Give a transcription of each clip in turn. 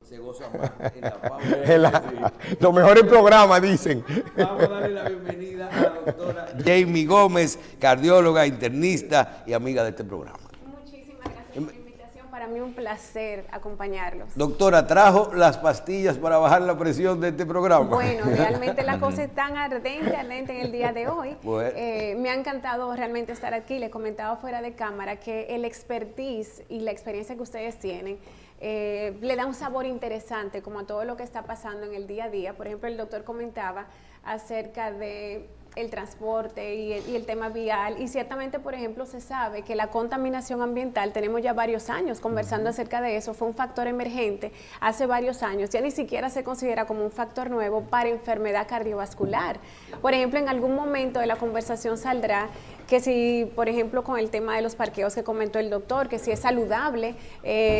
se goza más en la pausa. Los mejores programas, dicen. Vamos a darle la bienvenida a la doctora Jamie Gómez, cardióloga, internista y amiga de este programa. Muchísimas gracias por la invitación. Para mí un placer acompañarlos. Doctora, ¿trajo las pastillas para bajar la presión de este programa? Bueno, realmente la cosa es tan ardente en el día de hoy. Bueno. Me ha encantado realmente estar aquí. Les comentaba fuera de cámara que el expertise y la experiencia que ustedes tienen le da un sabor interesante como a todo lo que está pasando en el día a día. Por ejemplo, el doctor comentaba acerca de el transporte y el tema vial, y ciertamente, por ejemplo, se sabe que la contaminación ambiental, tenemos ya varios años conversando acerca de eso, fue un factor emergente hace varios años, ya ni siquiera se considera como un factor nuevo para enfermedad cardiovascular. Por ejemplo, en algún momento de la conversación saldrá que si, por ejemplo, con el tema de los parqueos que comentó el doctor, que si es saludable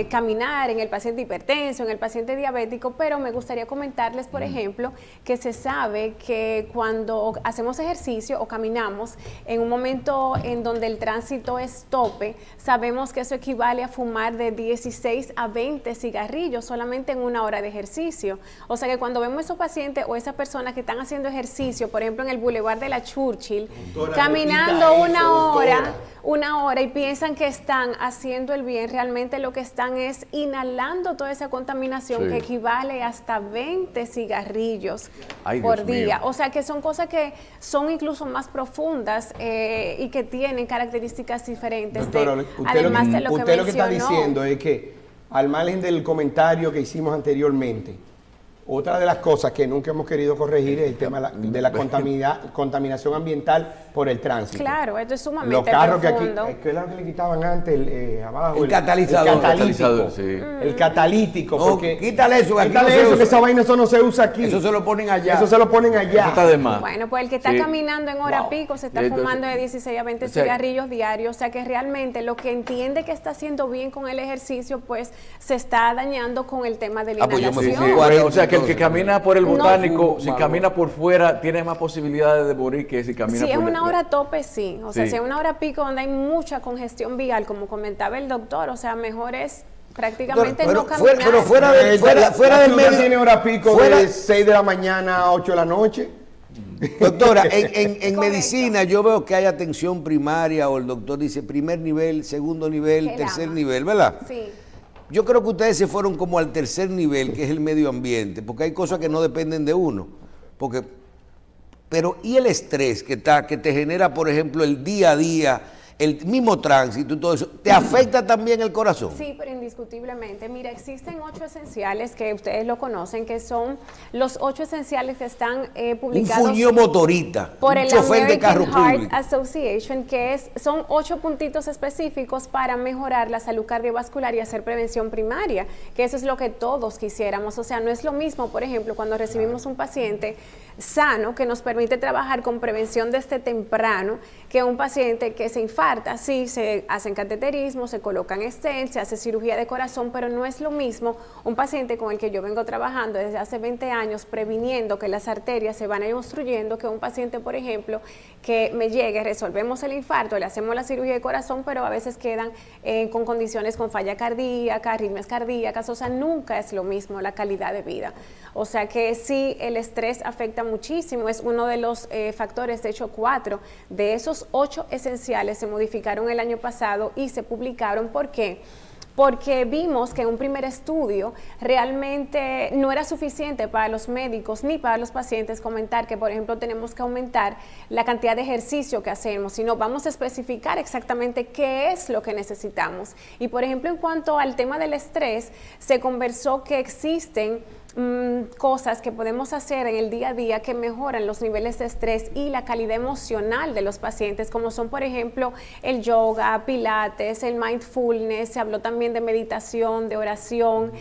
caminar en el paciente hipertenso, en el paciente diabético, pero me gustaría comentarles, por ejemplo, que se sabe que cuando hacemos ejercicio o caminamos en un momento en donde el tránsito es tope, sabemos que eso equivale a fumar de 16 a 20 cigarrillos solamente en una hora de ejercicio. O sea que cuando vemos esos pacientes o esas personas que están haciendo ejercicio, por ejemplo en el Boulevard de la Churchill, caminando una hora y piensan que están haciendo el bien, realmente lo que están es inhalando toda esa contaminación que equivale hasta 20 cigarrillos por día. O sea que son cosas que son incluso más profundas y que tienen características diferentes. Doctora, Además de lo que usted lo que está mencionó. diciendo es que, al margen del comentario que hicimos anteriormente, otra de las cosas que nunca hemos querido corregir es el tema de la contaminación ambiental por el tránsito. Claro, esto es sumamente los carros profundo. que era lo que le quitaban antes, abajo. El catalizador. El catalítico. No, Porque quítale eso, aquí quítale no se eso, usa. que esa vaina eso no se usa aquí. Eso se lo ponen allá. Eso se lo ponen allá. Eso está de más. Bueno, pues el que está caminando en hora pico se está Entonces, fumando de 16 a 20 cigarrillos diarios, o sea que realmente lo que entiende que está haciendo bien con el ejercicio, pues se está dañando con el tema de la pues yo me inhalación. fumo O sea, que el que camina por el botánico, No, si camina por fuera, tiene más posibilidades de morir que si camina Si es por una hora tope, sí. O sea, Sí. si es una hora pico donde hay mucha congestión vial, como comentaba el doctor, o sea, mejor es prácticamente no caminar. Pero fuera del medio. Tiene hora pico fuera- de 6 de la mañana a 8 de la noche. Doctora, en Correcto. medicina yo veo que hay atención primaria, o el doctor dice primer nivel, segundo nivel, Que tercer llama. nivel, ¿verdad? Sí. Yo creo que ustedes se fueron como al tercer nivel, que es el medio ambiente, porque hay cosas que no dependen de uno. Pero ¿y el estrés que te genera, por ejemplo, el día a día, el mismo tránsito y todo eso, te afecta también el corazón? Sí, pero indiscutiblemente. Mira, existen 8 esenciales que ustedes lo conocen, que son los 8 esenciales que están Un publicados fuño motorista, por un el chofer de carro American Heart público. Association, que son 8 puntitos específicos para mejorar la salud cardiovascular y hacer prevención primaria, que eso es lo que todos quisiéramos. O sea, no es lo mismo, por ejemplo, cuando recibimos un paciente sano que nos permite trabajar con prevención desde temprano, que un paciente que se infarta. Sí, se hacen cateterismo, se colocan stents, se hace cirugía de corazón, pero no es lo mismo un paciente con el que yo vengo trabajando desde hace 20 años previniendo que las arterias se van a ir obstruyendo, que un paciente, por ejemplo, que me llegue, resolvemos el infarto, le hacemos la cirugía de corazón, pero a veces quedan con condiciones con falla cardíaca, arritmias cardíacas, o sea, nunca es lo mismo la calidad de vida. O sea que sí, el estrés afecta muchísimo, es uno de los factores, de hecho 4 de esos 8 esenciales se modificaron el año pasado y se publicaron. ¿Por qué? Porque vimos que un primer estudio realmente no era suficiente para los médicos ni para los pacientes comentar que, por ejemplo, tenemos que aumentar la cantidad de ejercicio que hacemos, sino vamos a especificar exactamente qué es lo que necesitamos. Y, por ejemplo, en cuanto al tema del estrés, se conversó que existen cosas que podemos hacer en el día a día que mejoran los niveles de estrés y la calidad emocional de los pacientes, como son, por ejemplo, el yoga, pilates, el mindfulness. Se habló también de meditación, de oración.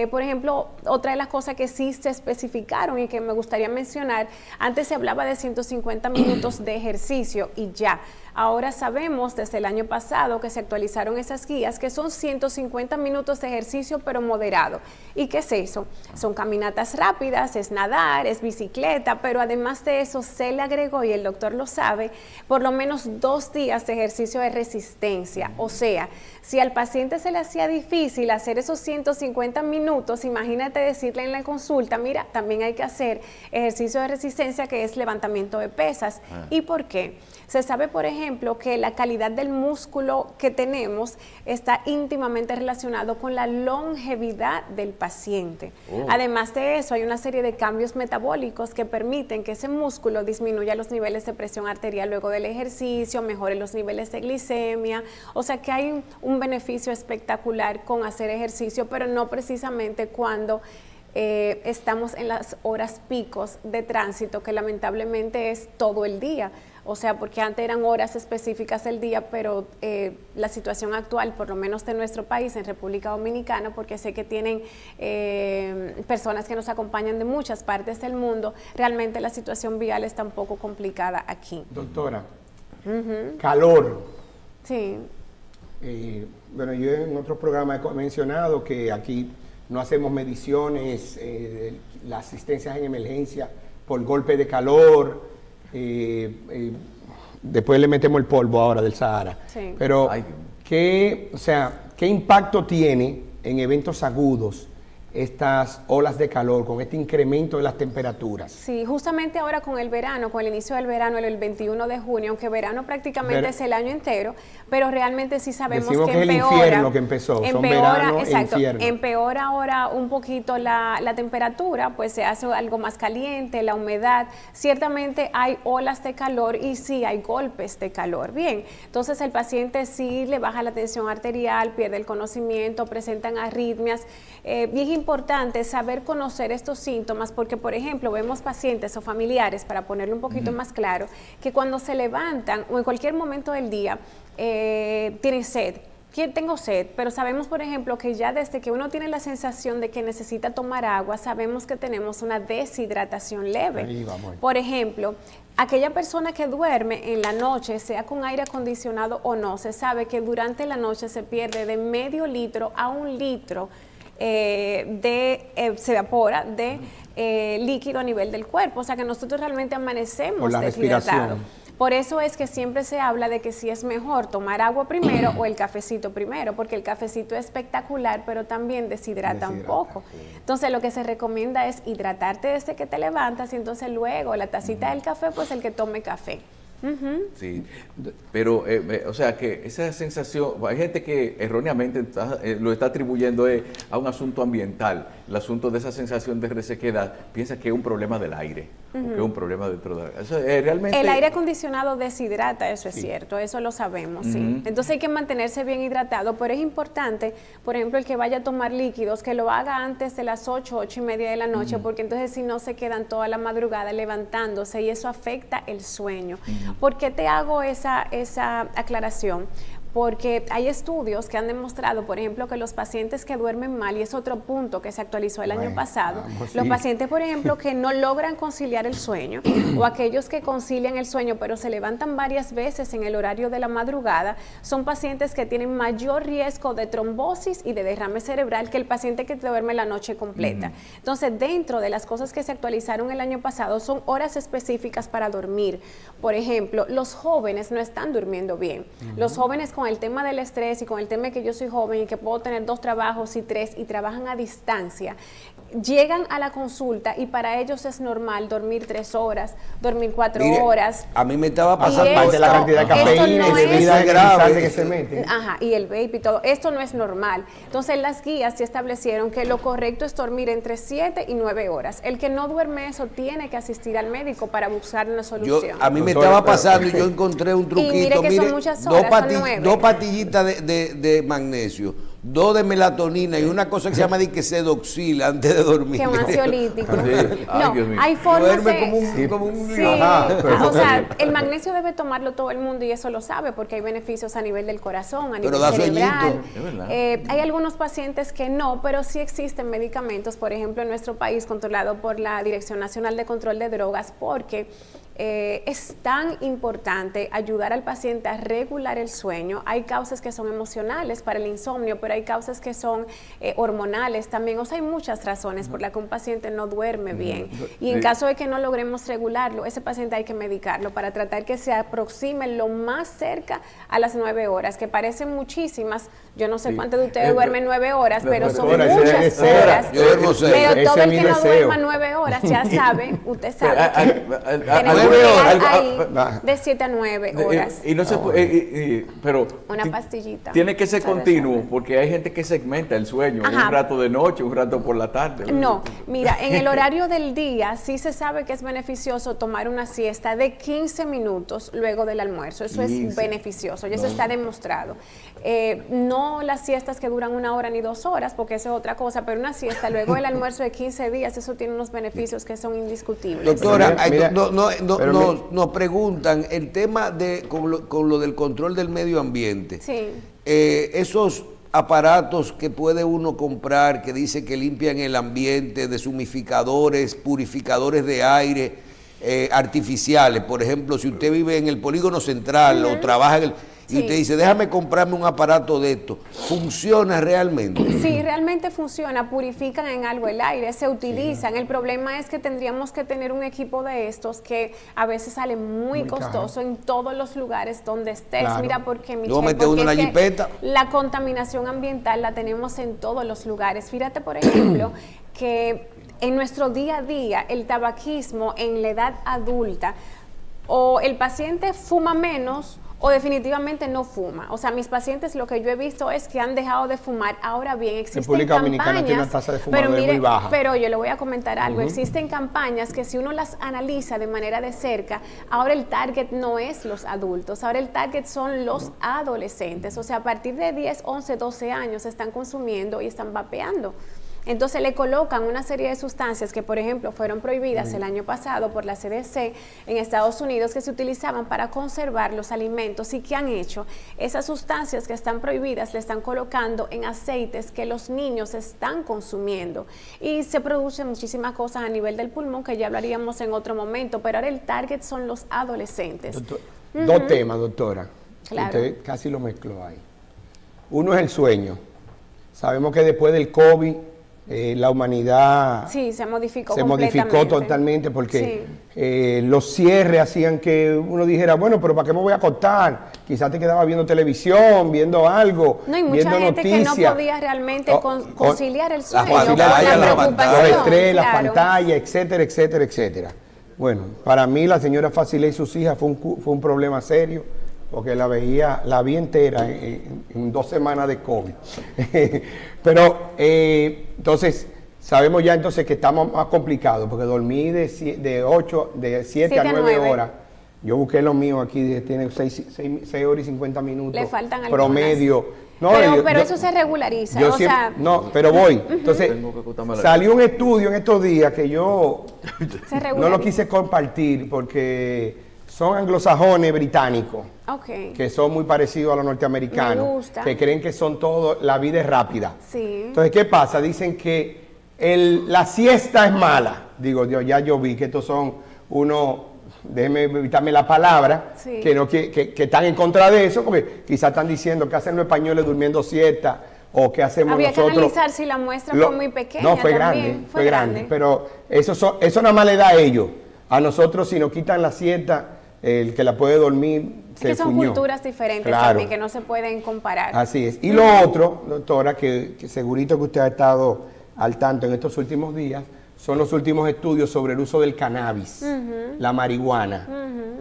Por ejemplo, otra de las cosas que sí se especificaron y que me gustaría mencionar, antes se hablaba de 150 minutos de ejercicio y ya. Ahora sabemos desde el año pasado que se actualizaron esas guías que son 150 minutos de ejercicio pero moderado. ¿Y qué es eso? Son caminatas rápidas, es nadar, es bicicleta, pero además de eso se le agregó, y el doctor lo sabe, por lo menos 2 días de ejercicio de resistencia. O sea, si al paciente se le hacía difícil hacer esos 150 minutos, imagínate decirle en la consulta, mira, también hay que hacer ejercicio de resistencia, que es levantamiento de pesas. ¿Y por qué? Se sabe, por ejemplo, que la calidad del músculo que tenemos está íntimamente relacionado con la longevidad del paciente. Además de eso, hay una serie de cambios metabólicos que permiten que ese músculo disminuya los niveles de presión arterial luego del ejercicio, mejore los niveles de glicemia. O sea que hay un beneficio espectacular con hacer ejercicio, pero no precisamente cuando estamos en las horas picos de tránsito, que lamentablemente es todo el día. O sea, porque antes eran horas específicas del día, pero la situación actual, por lo menos de nuestro país, en República Dominicana, porque sé que tienen personas que nos acompañan de muchas partes del mundo, realmente la situación vial está un poco complicada aquí. Doctora, calor. Sí. Bueno, yo en otros programas he mencionado que aquí no hacemos mediciones, las asistencias en emergencia por golpe de calor. Después le metemos el polvo ahora del Sahara. Sí. Pero, Ay. ¿qué impacto tiene en eventos agudos estas olas de calor, con este incremento de las temperaturas? Sí, justamente ahora con el verano, con el inicio del verano, el 21 de junio, aunque verano prácticamente es el año entero, pero realmente sí sabemos Decimos que es el infierno que empezó, son verano e infierno. Empeora ahora un poquito la temperatura, pues se hace algo más caliente, la humedad, ciertamente hay olas de calor y sí hay golpes de calor. Bien, entonces el paciente sí le baja la tensión arterial, pierde el conocimiento, presentan arritmias. Bien importante saber conocer estos síntomas, porque por ejemplo vemos pacientes o familiares, para ponerlo un poquito más claro, que cuando se levantan o en cualquier momento del día tienen sed. Tengo sed, pero sabemos, por ejemplo, que ya desde que uno tiene la sensación de que necesita tomar agua, sabemos que tenemos una deshidratación leve. Ahí vamos. Por ejemplo, aquella persona que duerme en la noche, sea con aire acondicionado o no, se sabe que durante la noche se pierde de medio litro a 1 litro se evapora de líquido a nivel del cuerpo. O sea que nosotros realmente amanecemos por la deshidratados. respiración. Por eso es que siempre se habla de que si es mejor tomar agua primero o el cafecito primero, porque el cafecito es espectacular, pero también deshidrata un poco. Entonces lo que se recomienda es hidratarte desde que te levantas, y entonces luego la tacita del café, pues el que tome café. Sí, pero, o sea, que esa sensación, hay gente que erróneamente lo está atribuyendo a un asunto ambiental, el asunto de esa sensación de resequedad, piensa que es un problema del aire, que es un problema dentro de eso, realmente. El aire acondicionado deshidrata, eso es cierto, eso lo sabemos, sí. Entonces hay que mantenerse bien hidratado, pero es importante, por ejemplo, el que vaya a tomar líquidos, que lo haga antes de las 8:30 de la noche, porque entonces si no se quedan toda la madrugada levantándose y eso afecta el sueño. ¿Por qué te hago esa aclaración? Porque hay estudios que han demostrado, por ejemplo, que los pacientes que duermen mal, y es otro punto que se actualizó el año pasado, los pacientes, por ejemplo, que no logran conciliar el sueño, o aquellos que concilian el sueño pero se levantan varias veces en el horario de la madrugada, son pacientes que tienen mayor riesgo de trombosis y de derrame cerebral que el paciente que duerme la noche completa. Entonces, dentro de las cosas que se actualizaron el año pasado, son horas específicas para dormir. Por ejemplo, los jóvenes no están durmiendo bien. Los jóvenes, con el tema del estrés y con el tema de que yo soy joven y que puedo tener 2 trabajos y 3 y trabajan a distancia, llegan a la consulta y para ellos es normal dormir 3 horas, dormir 4 horas. A mí me estaba pasando Aparte de la cantidad de cafeína y de bebidas grave que se meten. Ajá, y el vape y todo. Esto no es normal. Entonces las guías sí establecieron que lo correcto es dormir entre 7 y 9 horas. El que no duerme eso tiene que asistir al médico para buscar una solución. A mí me estaba pasando y yo encontré un truquito. Y mire que son muchas horas, son 9. 2 pastillitas de magnesio, 2 de melatonina y una cosa que se llama sedoxil antes de dormir. Que un ansiolítico. Sí. Ay, Dios mío. Hay formas Duerme de... como un Sí, Ajá. o sea, el magnesio debe tomarlo todo el mundo y eso lo sabe porque hay beneficios a nivel del corazón, a nivel da cerebral. sueñito. Es verdad. Hay algunos pacientes que no, pero sí existen medicamentos, por ejemplo, en nuestro país controlado por la Dirección Nacional de Control de Drogas, porque es tan importante ayudar al paciente a regular el sueño. Hay causas que son emocionales para el insomnio, pero hay causas que son hormonales también. O sea, hay muchas razones por las que un paciente no duerme bien. Y en caso de que no logremos regularlo, ese paciente hay que medicarlo para tratar que se aproxime lo más cerca a las 9 horas, que parecen muchísimas. Yo no sé cuántos de ustedes duermen 9 horas, pero son muchas horas. Yo duermo 6. Pero todo el que no deseo. duerma 9 horas, ya sabe, usted sabe. Tenemos 9 horas. ahí de 7 a 9 horas. Y no se puede, pero Una pastillita. tiene que ser Se continuo, resuelve. porque hay gente que segmenta el sueño, Ajá. un rato de noche, un rato por la tarde. No, mira, en el horario del día sí se sabe que es beneficioso tomar una siesta de 15 minutos luego del almuerzo. Eso 15. es beneficioso y eso está demostrado. No las siestas que duran 1 hora ni 2 horas, porque eso es otra cosa, pero una siesta luego del almuerzo de 15 días, eso tiene unos beneficios que son indiscutibles. Doctora, Mira, nos preguntan el tema de con lo del control del medio ambiente. Sí. Esos aparatos que puede uno comprar que dice que limpian el ambiente, deshumificadores, purificadores de aire artificiales. Por ejemplo, si usted vive en el polígono central o trabaja en el... Y Sí. usted dice, déjame comprarme un aparato de esto. ¿Funciona realmente? Sí, realmente funciona, purifican en algo el aire, se utilizan. El problema es que tendríamos que tener un equipo de estos que a veces sale muy costoso en todos los lugares donde estés. Claro. Mira, porque Luego mete uno en la es que jipeta. la contaminación ambiental la tenemos en todos los lugares. Fíjate, por ejemplo, que en nuestro día a día el tabaquismo en la edad adulta, o el paciente fuma menos o definitivamente no fuma. O sea, mis pacientes lo que yo he visto es que han dejado de fumar. Ahora bien, existen República Dominicana campañas, tiene una tasa de pero fumadores muy baja. pero yo le voy a comentar algo. Existen campañas que si uno las analiza de manera de cerca, ahora el target no es los adultos, ahora el target son los adolescentes. O sea, a partir de 10, 11, 12 años están consumiendo y están vapeando. Entonces le colocan una serie de sustancias que, por ejemplo, fueron prohibidas el año pasado por la CDC en Estados Unidos, que se utilizaban para conservar los alimentos. ¿Y qué han hecho? Esas sustancias que están prohibidas le están colocando en aceites que los niños están consumiendo. Y se producen muchísimas cosas a nivel del pulmón que ya hablaríamos en otro momento, pero ahora el target son los adolescentes. Dos temas, doctora. Claro. Usted casi lo mezcló ahí. Uno es el sueño. Sabemos que después del COVID, la humanidad Sí, se modificó se modificó completamente. totalmente porque los cierres hacían que uno dijera, bueno, pero ¿para qué me voy a acostar? Quizás te quedaba viendo televisión, viendo algo, No, y mucha viendo gente noticias. que no podía realmente conciliar el sueño con pantallas, la las preocupación. Los estrés, las claro. pantallas, etcétera, etcétera, etcétera. Bueno, para mí la señora Facilé y sus hijas fue un problema serio, porque la vi entera en 2 semanas de COVID. Pero entonces sabemos ya entonces que estamos más complicados, porque dormí de 7 a 9 horas. Yo busqué lo mío aquí, tiene 6 horas y 50 minutos. Le faltan algunas. promedio. No, pero eso se regulariza. yo o siempre- sea, no, pero voy. Entonces, Tengo que acostarme a la- salió un estudio en estos días que yo se no regulariza. lo quise compartir porque son anglosajones británicos, Ok. que son muy parecidos a los norteamericanos, Me gusta. que creen que son todo, la vida es rápida. Sí. Entonces, ¿qué pasa? Dicen que la siesta es mala. Digo, yo vi que estos son unos, déjeme evitarme la palabra, Sí. que están en contra de eso, porque quizás están diciendo que hacen los españoles durmiendo siesta, o que hacemos Había que nosotros. analizar si la muestra Lo- fue muy pequeña. No, fue también. grande, fue grande. Pero eso nada más le da a ellos. A nosotros, si nos quitan la siesta, el que la puede dormir Es se que son fuñó. culturas diferentes Claro. también, que no se pueden comparar. Así es. Y lo otro, doctora, que segurito que usted ha estado al tanto en estos últimos días, son los últimos estudios sobre el uso del cannabis, la marihuana,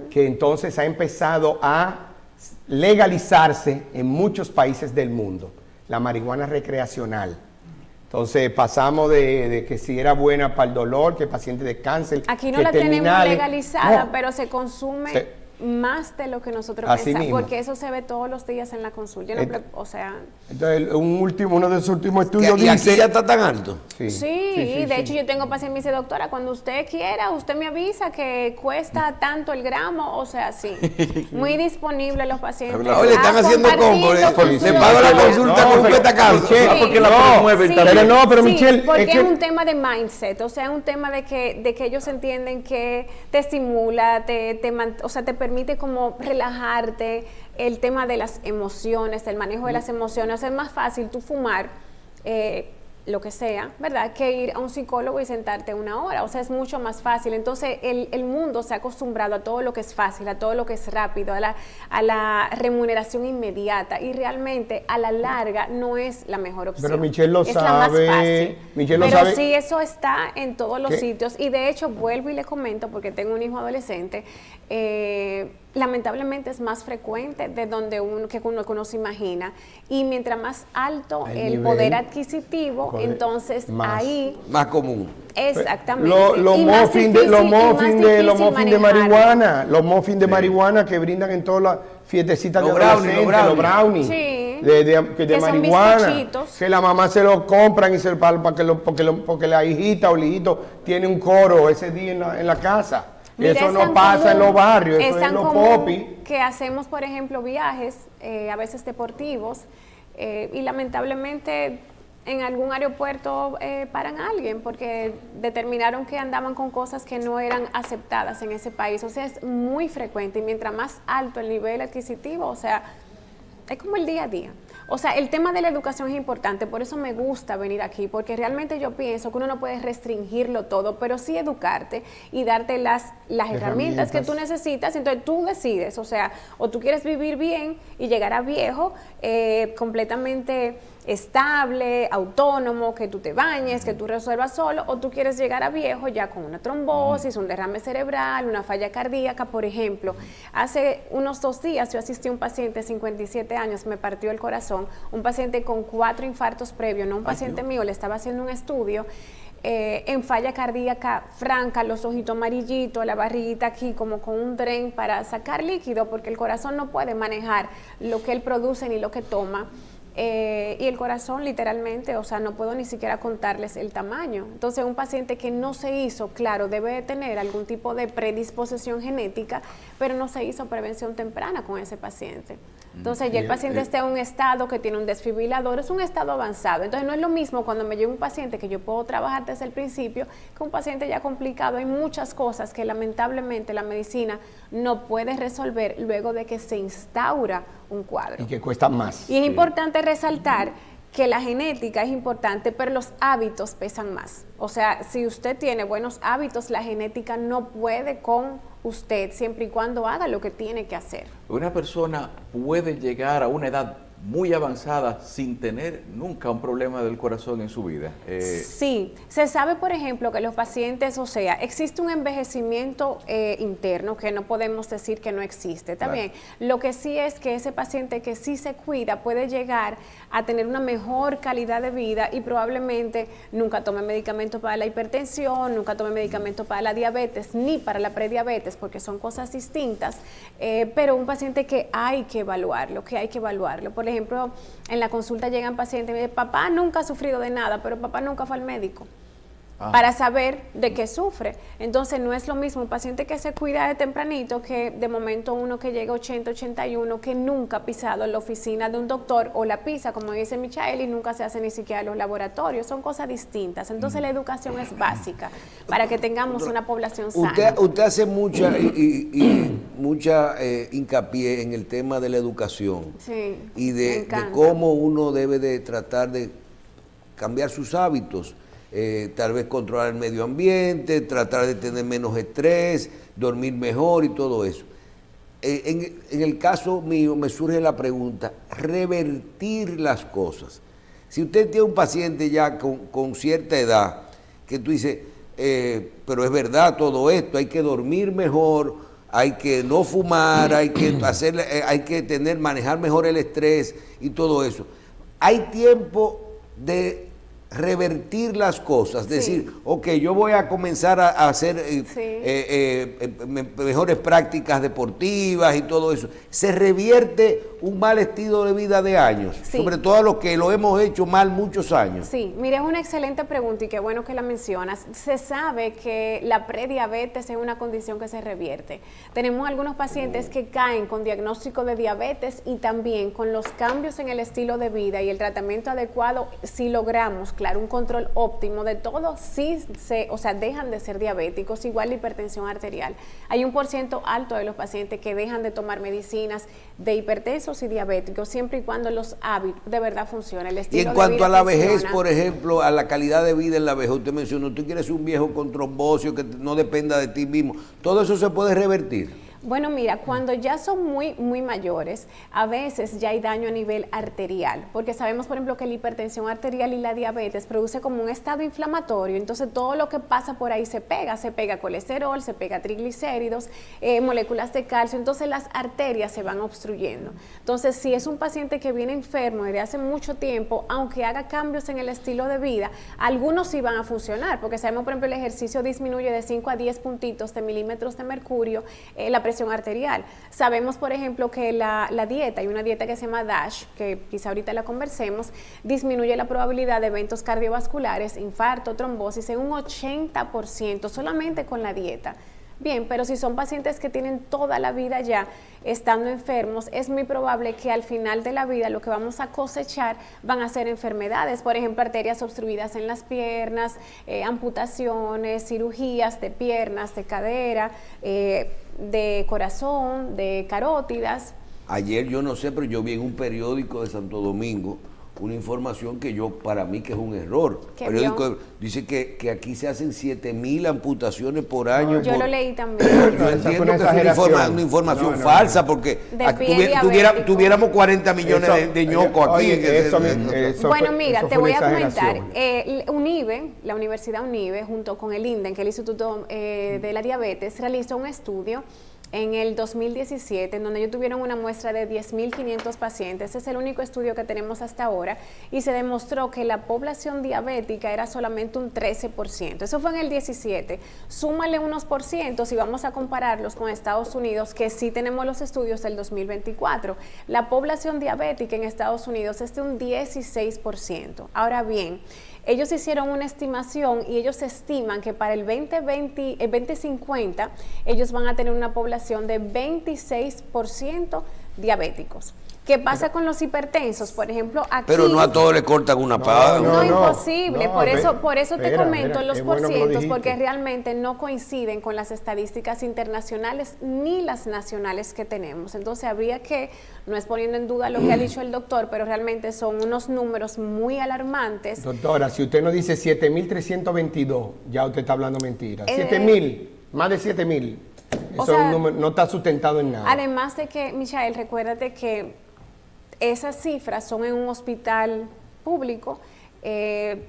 que entonces ha empezado a legalizarse en muchos países del mundo, la marihuana recreacional. Entonces pasamos de que si era buena para el dolor, que pacientes de cáncer, Aquí no que la tenemos terminales. legalizada, No, pero se consume más de lo que nosotros Así pensamos, mismo. porque eso se ve todos los días en la consulta. Yo no o sea... Entonces, uno de sus últimos estudios Y aquí dice... ya está tan alto. Sí, de hecho yo tengo pacientes que me dicen, doctora, cuando usted quiera, usted me avisa que cuesta tanto el gramo, o sea, sí, muy disponible los pacientes. Oye, le están haciendo combo, le pago la consulta No, con un pero- petacazo. Michelle, Sí. porque la no, promueven Sí, también. pero sí, Michelle, porque es que- es un tema de mindset, o sea, es un tema de que ellos entienden que te estimula, o sea, te permite como relajarte, el tema de las emociones, el manejo de las emociones, es más fácil tú fumar, lo que sea, ¿verdad?, que ir a un psicólogo y sentarte 1 hora, o sea, es mucho más fácil. Entonces, el mundo se ha acostumbrado a todo lo que es fácil, a todo lo que es rápido, a la remuneración inmediata, y realmente a la larga no es la mejor opción. Pero Michelle lo es la más sabe, fácil. Michelle lo Pero sabe. sí, eso está en todos los ¿Qué? sitios, y de hecho vuelvo y le comento, porque tengo un hijo adolescente, lamentablemente es más frecuente de donde uno se imagina, y mientras más alto El el nivel, poder adquisitivo, poder, entonces más. ahí Más común. exactamente. Los Y más muffins difícil- de y más difícil marihuana, los muffins de marihuana que brindan en todas las fiestecitas de Los brownies, adolescentes, los brownies Sí. de Que son marihuana, bizcochitos. que la mamá se lo compran y porque la hijita o el hijito tiene un coro ese día en la casa. Mira, Eso es no tan pasa en común- los barrios, eso es tan en los común popis. que hacemos, por ejemplo, viajes, a veces deportivos, y lamentablemente en algún aeropuerto paran a alguien porque determinaron que andaban con cosas que no eran aceptadas en ese país. O sea, es muy frecuente, y mientras más alto el nivel adquisitivo, o sea, es como el día a día. O sea, el tema de la educación es importante, por eso me gusta venir aquí, porque realmente yo pienso que uno no puede restringirlo todo, pero sí educarte y darte las herramientas que tú necesitas. Entonces tú decides, o sea, o tú quieres vivir bien y llegar a viejo completamente estable, autónomo, que tú te bañes, que tú resuelvas solo, o tú quieres llegar a viejo ya con una trombosis, un derrame cerebral, una falla cardíaca. Por ejemplo, hace unos 2 días yo asistí a un paciente de 57 años, me partió el corazón, un paciente con 4 infartos previos, no un paciente mío, le estaba haciendo un estudio, en falla cardíaca franca, los ojitos amarillitos, la barriguita aquí como con un dren para sacar líquido, porque el corazón no puede manejar lo que él produce ni lo que toma. Y el corazón literalmente, o sea, no puedo ni siquiera contarles el tamaño. Entonces, un paciente que no se hizo, claro, debe de tener algún tipo de predisposición genética, pero no se hizo prevención temprana con ese paciente. Entonces, ya el paciente está en un estado que tiene un desfibrilador, es un estado avanzado. Entonces, no es lo mismo cuando me llega un paciente que yo puedo trabajar desde el principio que un paciente ya complicado. Hay muchas cosas que lamentablemente la medicina no puede resolver luego de que se instaura un cuadro. Y que cuesta más. Y es importante resaltar que la genética es importante, pero los hábitos pesan más. O sea, si usted tiene buenos hábitos, la genética no puede con usted, siempre y cuando haga lo que tiene que hacer. Una persona puede llegar a una edad muy avanzada sin tener nunca un problema del corazón en su vida. Sí, se sabe, por ejemplo, que los pacientes, o sea, existe un envejecimiento interno que no podemos decir que no existe, ¿está bien? Lo que sí es que ese paciente que sí se cuida puede llegar a tener una mejor calidad de vida y probablemente nunca tome medicamento para la hipertensión, nunca tome medicamento para la diabetes, ni para la prediabetes, porque son cosas distintas, pero un paciente que hay que evaluarlo, Por ejemplo, en la consulta llegan pacientes y me dicen, papá nunca ha sufrido de nada, pero papá nunca fue al médico para saber de qué sufre. Entonces no es lo mismo un paciente que se cuida de tempranito que de momento uno que llega 80, 81, que nunca ha pisado la oficina de un doctor, o la pisa, como dice Michael, y nunca se hace ni siquiera los laboratorios. Son cosas distintas. Entonces la educación es básica para que tengamos una población sana. Usted hace mucha mucha hincapié en el tema de la educación, Sí, y me de encanta. cómo uno debe de tratar de cambiar sus hábitos, tal vez controlar el medio ambiente, tratar de tener menos estrés, dormir mejor y todo eso. En el caso mío me surge la pregunta, revertir las cosas. Si usted tiene un paciente ya con cierta edad, que tú dices, pero es verdad todo esto, hay que dormir mejor, hay que no fumar, hay que manejar mejor el estrés y todo eso. Hay tiempo de revertir las cosas, Sí. decir, ok, yo voy a comenzar a hacer mejores prácticas deportivas y todo eso. Se revierte un mal estilo de vida de años, Sí. sobre todo a los que lo hemos hecho mal muchos años. Sí, mire, es una excelente pregunta y qué bueno que la mencionas. Se sabe que la prediabetes es una condición que se revierte. Tenemos algunos pacientes que caen con diagnóstico de diabetes y también con los cambios en el estilo de vida y el tratamiento adecuado, si logramos, claro, un control óptimo de todo, sí dejan de ser diabéticos, igual la hipertensión arterial. Hay un porcentaje alto de los pacientes que dejan de tomar medicinas de hipertensos y diabéticos, siempre y cuando los hábitos de verdad funcionen. El Y estilo en de cuanto vida a la vejez, funciona. por ejemplo, a la calidad de vida en la vejez, usted mencionó, tú quieres un viejo con trombosis que no dependa de ti mismo, todo eso se puede revertir. Bueno, mira, cuando ya son muy mayores, a veces ya hay daño a nivel arterial, porque sabemos, por ejemplo, que la hipertensión arterial y la diabetes produce como un estado inflamatorio, entonces todo lo que pasa por ahí se pega colesterol, se pega triglicéridos, moléculas de calcio, entonces las arterias se van obstruyendo. Entonces, si es un paciente que viene enfermo desde hace mucho tiempo, aunque haga cambios en el estilo de vida, algunos sí van a funcionar, porque sabemos, por ejemplo, el ejercicio disminuye de 5 a 10 puntitos de milímetros de mercurio la presión arterial. Sabemos, por ejemplo, que la dieta, hay una dieta que se llama DASH, que quizá ahorita la conversemos, disminuye la probabilidad de eventos cardiovasculares, infarto, trombosis en un 80% solamente con la dieta. Bien, pero si son pacientes que tienen toda la vida ya estando enfermos, es muy probable que al final de la vida lo que vamos a cosechar van a ser enfermedades, por ejemplo, arterias obstruidas en las piernas, amputaciones, cirugías de piernas, de cadera, de corazón, de carótidas. Ayer yo no sé, pero yo vi en un periódico de Santo Domingo una información que para mí que es un error. ¿Qué El periódico vio? dice que aquí se hacen 7,000 amputaciones por año. Yo lo leí también. Yo Esa fue entiendo una que es exageración. una información No, no, falsa, no. porque De aquí pie diabético. tuviéramos 40 millones de ñocos aquí. Bueno, mira, eso te fue voy una a comentar. exageración. UNIBE, la Universidad UNIBE, junto con el INDEN, que es el Instituto de la Diabetes, realizó un estudio en el 2017, en donde ellos tuvieron una muestra de 10.500 pacientes. Es el único estudio que tenemos hasta ahora, y se demostró que la población diabética era solamente un 13%. Eso fue en el 17. Súmale unos por cientos y vamos a compararlos con Estados Unidos, que sí tenemos los estudios del 2024. La población diabética en Estados Unidos es de un 16%. Ahora bien, ellos hicieron una estimación y ellos estiman que para el 2050 ellos van a tener una población de 26% diabéticos. ¿Qué pasa con los hipertensos? Por ejemplo, aquí... Pero no a todos le cortan una paga. No, no, imposible. no, por eso te espera, comento espera, los qué bueno que lo porcientos, dijiste. porque realmente no coinciden con las estadísticas internacionales ni las nacionales que tenemos. Entonces habría que, no es poniendo en duda lo que ha dicho el doctor, pero realmente son unos números muy alarmantes. Doctora, si usted no dice 7.322, ya usted está hablando mentira. 7.000, más de 7.000. Eso o sea, es un número, no está sustentado en nada. Además de que, Michael, recuérdate que esas cifras son en un hospital público.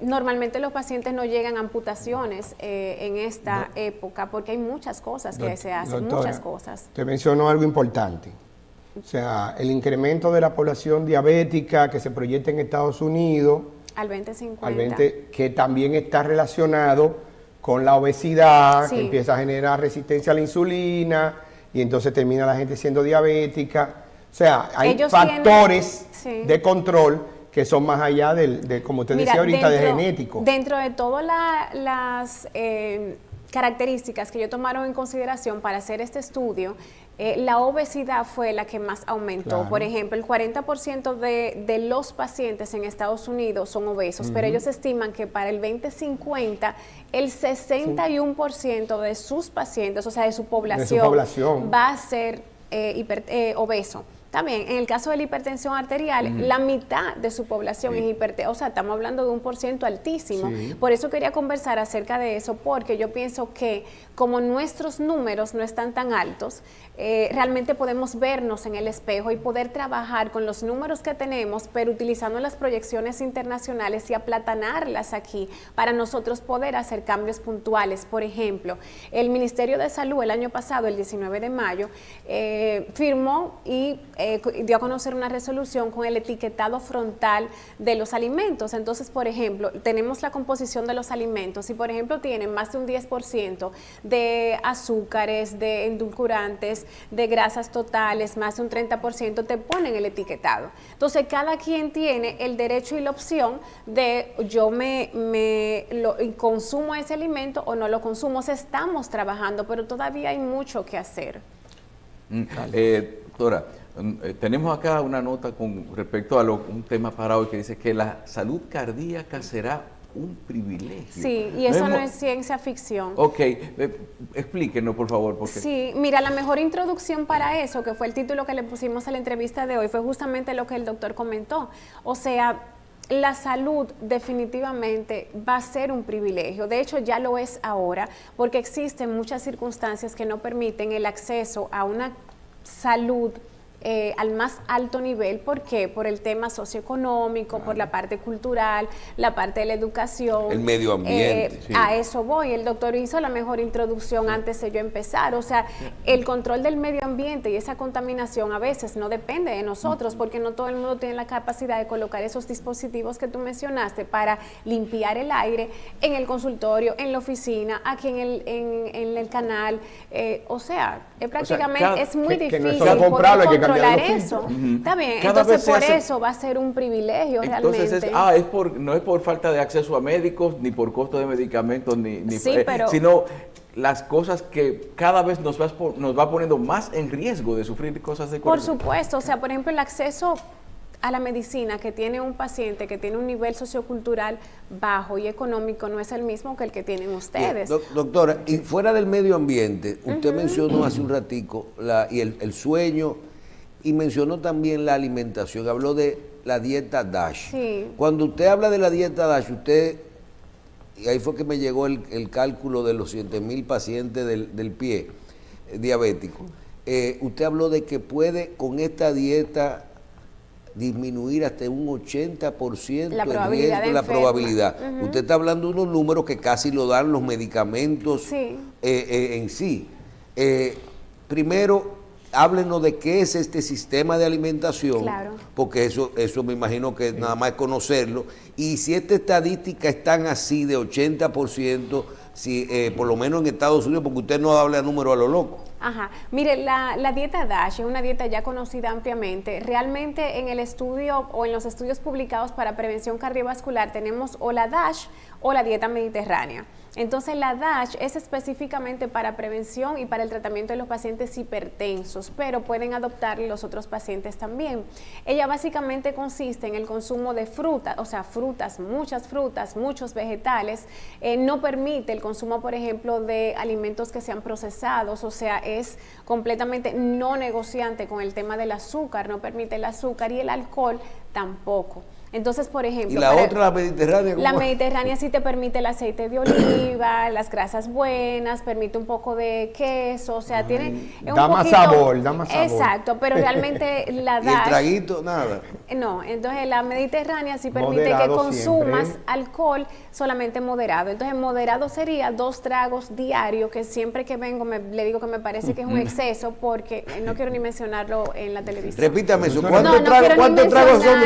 Normalmente los pacientes no llegan a amputaciones en esta época, porque hay muchas cosas que se hacen, Doctora, muchas cosas. Te mencionó algo importante. O sea, el incremento de la población diabética que se proyecta en Estados Unidos, Al 2050. que también está relacionado con la obesidad, Sí. que empieza a generar resistencia a la insulina y entonces termina la gente siendo diabética. O sea, hay Ellos factores tienen- sí. de control que son más allá de como usted Mira, decía ahorita, de genético. Dentro de todas las características que ellos tomaron en consideración para hacer este estudio, la obesidad fue la que más aumentó. Claro. Por ejemplo, el 40% de los pacientes en Estados Unidos son obesos, pero ellos estiman que para el 2050 el 61% de sus pacientes, o sea, de su población. Va a ser obeso. También, en el caso de la hipertensión arterial, la mitad de su población es hipertensa, o sea, estamos hablando de un porciento altísimo. Sí. Por eso quería conversar acerca de eso, porque yo pienso que como nuestros números no están tan altos, realmente podemos vernos en el espejo y poder trabajar con los números que tenemos, pero utilizando las proyecciones internacionales y aplatanarlas aquí para nosotros poder hacer cambios puntuales. Por ejemplo, el Ministerio de Salud el año pasado, el 19 de mayo, firmó y dio a conocer una resolución con el etiquetado frontal de los alimentos. Entonces, por ejemplo, tenemos la composición de los alimentos. Si, por ejemplo, tienen más de un 10% de azúcares, de endulcorantes, de grasas totales, más de un 30%, te ponen el etiquetado. Entonces, cada quien tiene el derecho y la opción de yo consumo ese alimento o no lo consumo. O sea, estamos trabajando, pero todavía hay mucho que hacer. Doctora, tenemos acá una nota con respecto a un tema para hoy que dice que la salud cardíaca será un privilegio. Sí, y eso no es ciencia ficción. Ok, explíquenos por favor. Porque... Sí, mira, la mejor introducción para eso, que fue el título que le pusimos a la entrevista de hoy, fue justamente lo que el doctor comentó. O sea, la salud definitivamente va a ser un privilegio. De hecho, ya lo es ahora, porque existen muchas circunstancias que no permiten el acceso a una salud al más alto nivel. ¿Por qué? Por el tema socioeconómico, por la parte cultural, la parte de la educación. El medio ambiente. Sí. A eso voy. El doctor hizo la mejor introducción antes de yo empezar. O sea, el control del medio ambiente y esa contaminación a veces no depende de nosotros, porque no todo el mundo tiene la capacidad de colocar esos dispositivos que tú mencionaste para limpiar el aire en el consultorio, en la oficina, aquí en el canal. O sea, prácticamente es muy difícil poder controlar eso. Está bien, entonces por eso va a ser un privilegio realmente. No es por falta de acceso a médicos, ni por costo de medicamentos, sino las cosas que cada vez nos va poniendo más en riesgo de sufrir cosas de corazón. Por supuesto, o sea, por ejemplo, el acceso a la medicina que tiene un paciente que tiene un nivel sociocultural bajo y económico no es el mismo que el que tienen ustedes. Bien, doctora, y fuera del medio ambiente, usted mencionó hace un ratico el sueño y mencionó también la alimentación, habló de la dieta DASH. Sí. Cuando usted habla de la dieta DASH, y ahí fue que me llegó el cálculo de los 100,000 pacientes del pie diabético, usted habló de que puede con esta dieta disminuir hasta un 80% el riesgo, la probabilidad. Usted está hablando de unos números que casi lo dan los medicamentos en sí. Primero, háblenos de qué es este sistema de alimentación, porque eso me imagino que nada más es conocerlo, y si esta estadística es tan así de 80%, por lo menos en Estados Unidos, porque usted no habla de números a lo loco. Ajá, mire, la dieta DASH es una dieta ya conocida ampliamente. Realmente en el estudio o en los estudios publicados para prevención cardiovascular tenemos o la DASH o la dieta mediterránea. Entonces la DASH es específicamente para prevención y para el tratamiento de los pacientes hipertensos, pero pueden adoptar los otros pacientes también. Ella básicamente consiste en el consumo de frutas, o sea, muchas frutas, muchos vegetales. No permite el consumo, por ejemplo, de alimentos que sean procesados, o sea, es completamente no negociante con el tema del azúcar, no permite el azúcar y el alcohol tampoco. Entonces, por ejemplo... ¿Y la otra, la mediterránea? La mediterránea sí te permite el aceite de oliva, las grasas buenas, permite un poco de queso, o sea, tiene... Da más sabor. Exacto, pero realmente la DASH... ¿Y el traguito? Nada. No, entonces la mediterránea sí permite moderado que consumas siempre alcohol solamente moderado. Entonces, moderado sería 2 tragos diarios, que siempre que vengo le digo que me parece que es un exceso, porque no quiero ni mencionarlo en la televisión. Repítame eso, ¿cuántos tragos son?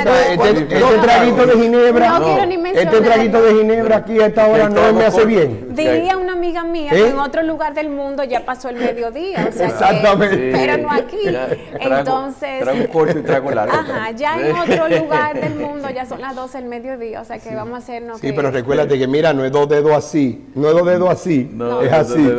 Este traguito de ginebra, quiero ni mencionar. Este traguito de ginebra aquí a esta hora no me hace bien. Diría una amiga mía que en otro lugar del mundo ya pasó el mediodía, o sea, exactamente. Pero no aquí. Entonces, trago un corto y trago largo. Ajá, ya en otro lugar del mundo ya son las 12 del mediodía, o sea que vamos a hacernos. Sí, pero recuérdate que mira, no es 2 dedos así, no es 2 dedos así, no, es así.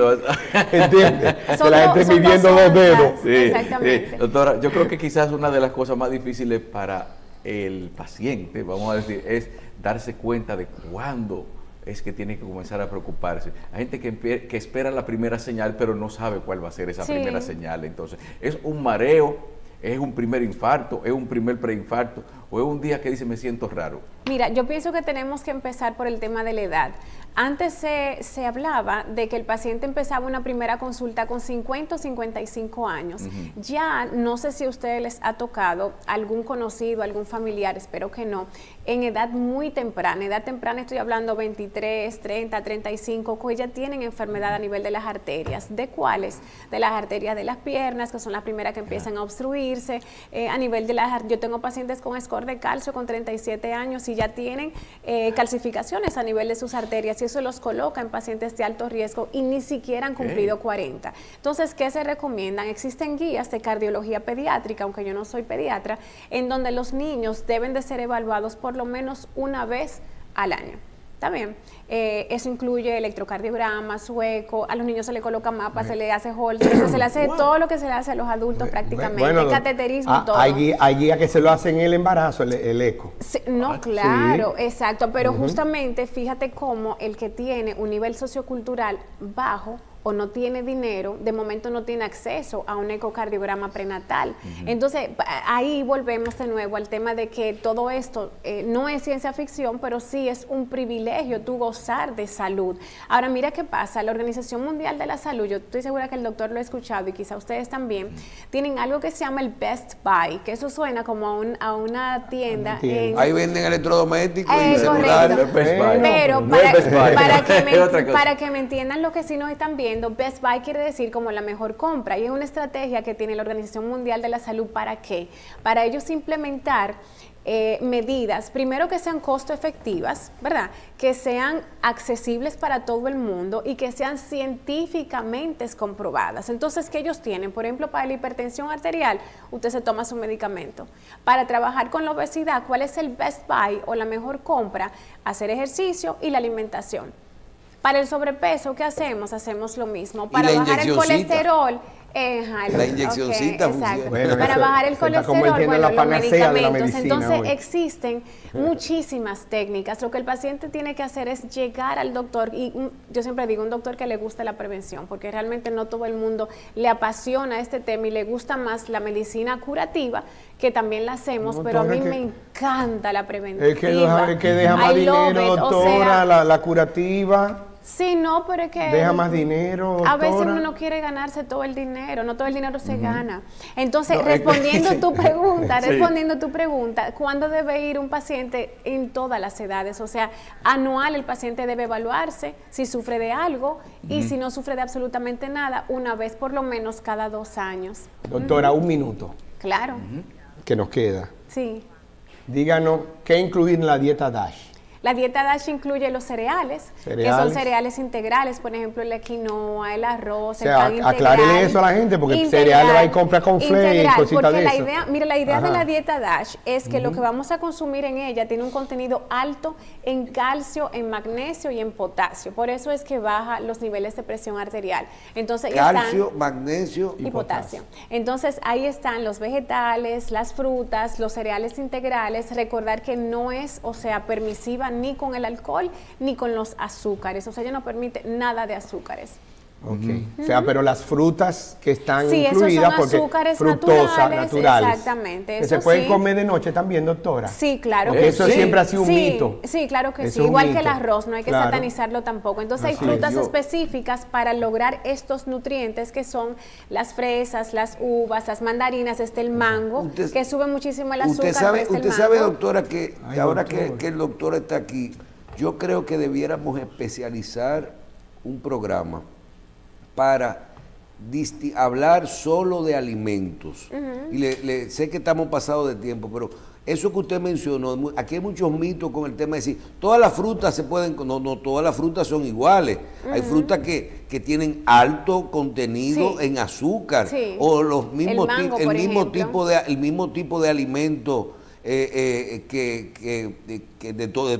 ¿Entiendes? Que la gente midiendo 2 dedos. Sí, exactamente. Sí. Doctora, yo creo que quizás una de las cosas más difíciles para el paciente, vamos a decir, es darse cuenta de cuándo es que tiene que comenzar a preocuparse. Hay gente que espera la primera señal, pero no sabe cuál va a ser esa primera señal. Entonces, es un mareo, es un primer infarto, es un primer preinfarto, o es un día que dice me siento raro. Mira, yo pienso que tenemos que empezar por el tema de la edad. Antes se hablaba de que el paciente empezaba una primera consulta con 50 o 55 años. Ya no sé si a ustedes les ha tocado algún conocido, algún familiar, espero que no, en edad muy temprana. Edad temprana estoy hablando 23, 30, 35, que ya tienen enfermedad a nivel de las arterias. ¿De cuáles? De las arterias de las piernas, que son las primeras que empiezan a obstruirse. A nivel de las, yo tengo pacientes con score de calcio con 37 años y ya tienen calcificaciones a nivel de sus arterias, y eso los coloca en pacientes de alto riesgo y ni siquiera han cumplido 40. Entonces, ¿qué se recomiendan? Existen guías de cardiología pediátrica, aunque yo no soy pediatra, en donde los niños deben de ser evaluados por lo menos una vez al año. ¿Está bien? Eso incluye electrocardiograma, sueco, a los niños se le coloca mapa, se le hace Holter, se le hace todo lo que se le hace a los adultos prácticamente, cateterismo, todo. Hay guías que se lo hacen en el embarazo, el eco. Sí, no, claro, sí. Exacto, pero justamente fíjate cómo el que tiene un nivel sociocultural bajo o no tiene dinero, de momento no tiene acceso a un ecocardiograma prenatal. Entonces, ahí volvemos de nuevo al tema de que todo esto no es ciencia ficción, pero sí es un privilegio tú gozar de salud. Ahora, mira qué pasa, la Organización Mundial de la Salud, yo estoy segura que el doctor lo ha escuchado y quizá ustedes también, tienen algo que se llama el Best Buy, que eso suena como a una tienda. Ahí venden electrodomésticos y celulares. Pero para que me entiendan lo que sí nos están viendo, Best Buy quiere decir como la mejor compra, y es una estrategia que tiene la Organización Mundial de la Salud. ¿Para qué? Para ellos implementar medidas, primero que sean costo efectivas, ¿verdad? Que sean accesibles para todo el mundo y que sean científicamente comprobadas. Entonces, ¿qué ellos tienen? Por ejemplo, para la hipertensión arterial, usted se toma su medicamento. Para trabajar con la obesidad, ¿cuál es el Best Buy o la mejor compra? Hacer ejercicio y la alimentación. Para el sobrepeso, ¿qué hacemos? Hacemos lo mismo. Para bajar el colesterol, la inyeccióncita funciona. Bueno, para bajar el colesterol, bueno, los medicamentos. Entonces hoy existen muchísimas técnicas. Lo que el paciente tiene que hacer es llegar al doctor, y yo siempre digo, un doctor que le guste la prevención, porque realmente no todo el mundo le apasiona este tema y le gusta más la medicina curativa, que también la hacemos, pero a mí me encanta la preventiva. Es que deja más dinero, doctora, la curativa. Sí, no, pero es que deja más dinero, doctora. A veces uno no quiere ganarse todo el dinero, no todo el dinero se gana. Entonces, respondiendo tu pregunta, ¿cuándo debe ir un paciente? En todas las edades, o sea, anual el paciente debe evaluarse si sufre de algo y si no sufre de absolutamente nada, una vez por lo menos cada 2 años. Doctora, un minuto. Claro. Que nos queda. Sí. Díganos, ¿qué incluir en la dieta DASH? La dieta DASH incluye los cereales, que son cereales integrales, por ejemplo, la quinoa, el arroz, el pan integral. Aclárele eso a la gente, porque cereales va a ir a comprar con flake y cositas de eso. La idea de la dieta DASH es que lo que vamos a consumir en ella tiene un contenido alto en calcio, en magnesio y en potasio. Por eso es que baja los niveles de presión arterial. Entonces, calcio, magnesio y potasio. Entonces, ahí están los vegetales, las frutas, los cereales integrales. Recordar que no es, o sea, permisiva ni con el alcohol ni con los azúcares, o sea, ella no permite nada de azúcares. O sea, pero las frutas que están incluidas, esos son porque azúcares naturales. Exactamente. Que se pueden comer de noche también, doctora. Sí, claro porque eso siempre ha sido un mito. Sí, claro que eso sí. Igual que el arroz, no hay que satanizarlo tampoco. Entonces hay frutas específicas para lograr estos nutrientes, que son las fresas, las uvas, las mandarinas, el mango, que sube muchísimo el azúcar. Usted sabe, doctora, que ahora que el doctor está aquí, yo creo que debiéramos especializar un programa para hablar solo de alimentos. Y sé que estamos pasados de tiempo, pero eso que usted mencionó, aquí hay muchos mitos con el tema de decir, todas las frutas se pueden, no todas las frutas son iguales. Hay frutas que tienen alto contenido en azúcar, o los mismos el mismo tipo de alimento de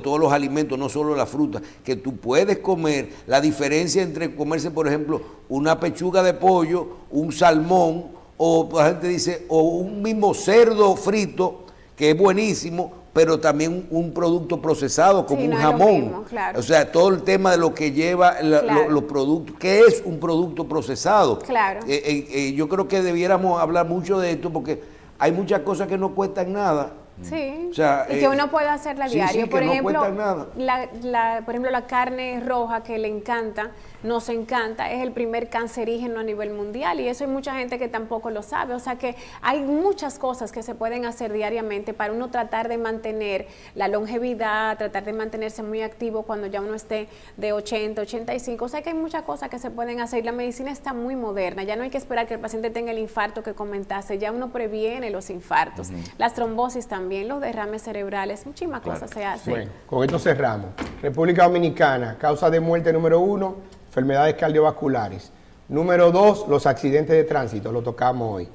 todos los alimentos, no solo la fruta, que tú puedes comer. La diferencia entre comerse, por ejemplo, una pechuga de pollo, un salmón, o la gente dice, o un mismo cerdo frito, que es buenísimo, pero también un producto procesado como un jamón. Mismo, claro. O sea, todo el tema de lo que lleva los productos, ¿qué es un producto procesado? Claro. Yo creo que debiéramos hablar mucho de esto, porque hay muchas cosas que no cuestan nada Sí, O sea, y que uno puede hacerla sí, diario. sí, por que no ejemplo, cuesta nada. por ejemplo, la carne roja que le encanta, nos encanta, es el primer cancerígeno a nivel mundial y eso hay mucha gente que tampoco lo sabe. O sea que hay muchas cosas que se pueden hacer diariamente para uno tratar de mantener la longevidad, tratar de mantenerse muy activo cuando ya uno esté de 80, 85. O sea que hay muchas cosas que se pueden hacer. La medicina está muy moderna, ya no hay que esperar que el paciente tenga el infarto que comentaste, ya uno previene los infartos, las trombosis también, los derrames cerebrales, muchísimas cosas se hacen. Bueno, con esto cerramos. República Dominicana, causa de muerte número 1, enfermedades cardiovasculares. Número 2, los accidentes de tránsito, lo tocamos hoy.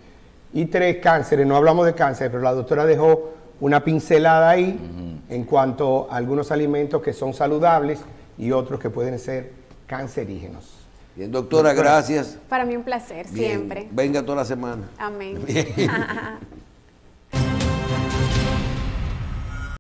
Y 3, cánceres, no hablamos de cáncer, pero la doctora dejó una pincelada ahí en cuanto a algunos alimentos que son saludables y otros que pueden ser cancerígenos. Bien, doctora, gracias. Para mí un placer, Bien, siempre. venga toda la semana. Amén.